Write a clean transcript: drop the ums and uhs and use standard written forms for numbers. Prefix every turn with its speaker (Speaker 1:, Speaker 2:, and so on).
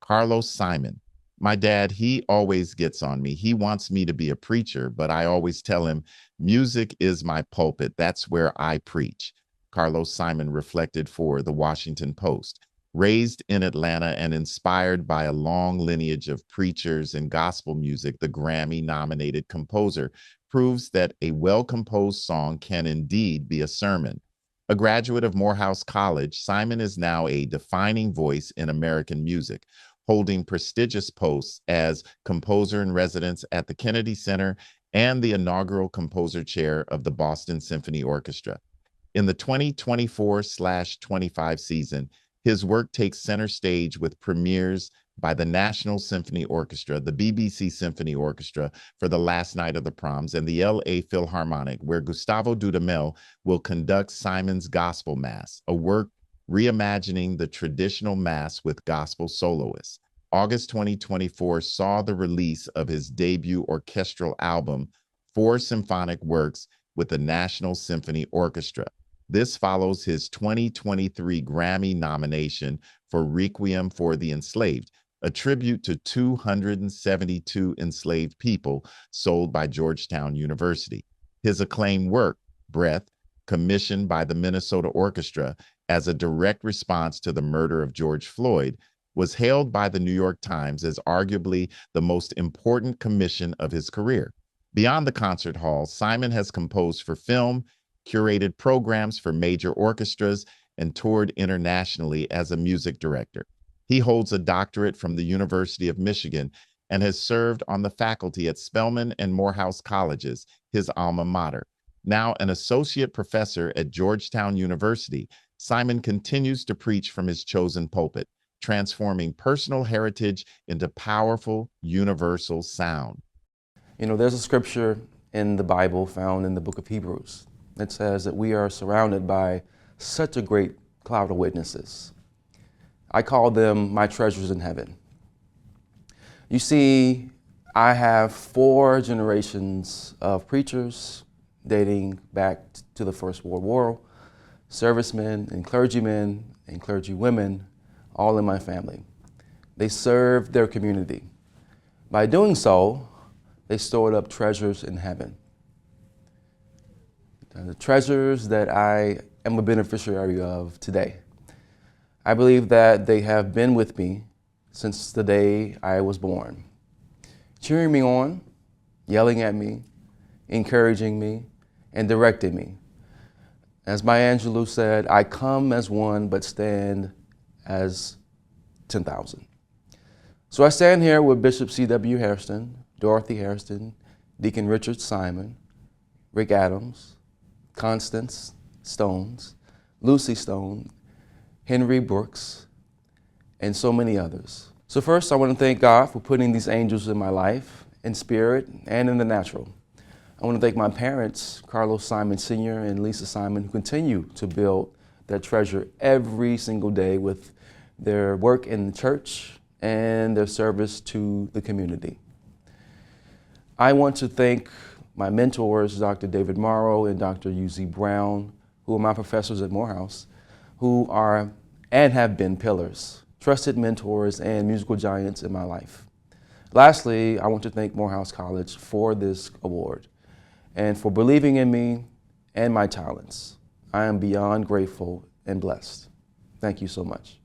Speaker 1: Carlos Simon. My dad, he always gets on me. He wants me to be a preacher, but I always tell him, music is my pulpit. That's where I preach. Carlos Simon reflected for the Washington Post. Raised in Atlanta and inspired by a long lineage of preachers and gospel music, the Grammy nominated composer proves that a well composed song can indeed be a sermon. A graduate of Morehouse College, Simon is now a defining voice in American music, holding prestigious posts as composer in residence at the Kennedy Center and the inaugural composer chair of the Boston Symphony Orchestra. In the 2024/25 season, his work takes center stage with premieres by the National Symphony Orchestra, the BBC Symphony Orchestra for the last night of the proms, and the LA Philharmonic, where Gustavo Dudamel will conduct Simon's Gospel Mass, a work reimagining the traditional Mass with gospel soloists. August 2024 saw the release of his debut orchestral album, Four Symphonic Works with the National Symphony Orchestra. This follows his 2023 Grammy nomination for Requiem for the Enslaved, a tribute to 272 enslaved people sold by Georgetown University. His acclaimed work, Breath, commissioned by the Minnesota Orchestra as a direct response to the murder of George Floyd, was hailed by the New York Times as arguably the most important commission of his career. Beyond the concert hall, Simon has composed for film, curated programs for major orchestras, and toured internationally as a music director. He holds a doctorate from the University of Michigan and has served on the faculty at Spelman and Morehouse Colleges, his alma mater. Now an associate professor at Georgetown University, Simon continues to preach from his chosen pulpit, transforming personal heritage into powerful, universal sound.
Speaker 2: You know, there's a scripture in the Bible found in the book of Hebrews. It says that we are surrounded by such a great cloud of witnesses. I call them my treasures in heaven. You see, I have 4 generations of preachers dating back to the First World War, servicemen and clergywomen, all in my family. They served their community. By doing so, they stored up treasures in heaven. The treasures that I am a beneficiary of today. I believe that they have been with me since the day I was born, cheering me on, yelling at me, encouraging me, and directing me. As Maya Angelou said, I come as one, but stand as 10,000. So I stand here with Bishop C.W. Hairston, Dorothy Hairston, Deacon Richard Simon, Rick Adams, Constance Stones, Lucy Stone, Henry Brooks, and so many others. So first, I want to thank God for putting these angels in my life, in spirit and in the natural. I want to thank my parents, Carlos Simon Sr. and Lisa Simon, who continue to build that treasure every single day with their work in the church and their service to the community. I want to thank my mentors, Dr. David Morrow and Dr. U.Z. Brown, who are my professors at Morehouse, who are and have been pillars, trusted mentors, and musical giants in my life. Lastly, I want to thank Morehouse College for this award and for believing in me and my talents. I am beyond grateful and blessed. Thank you so much.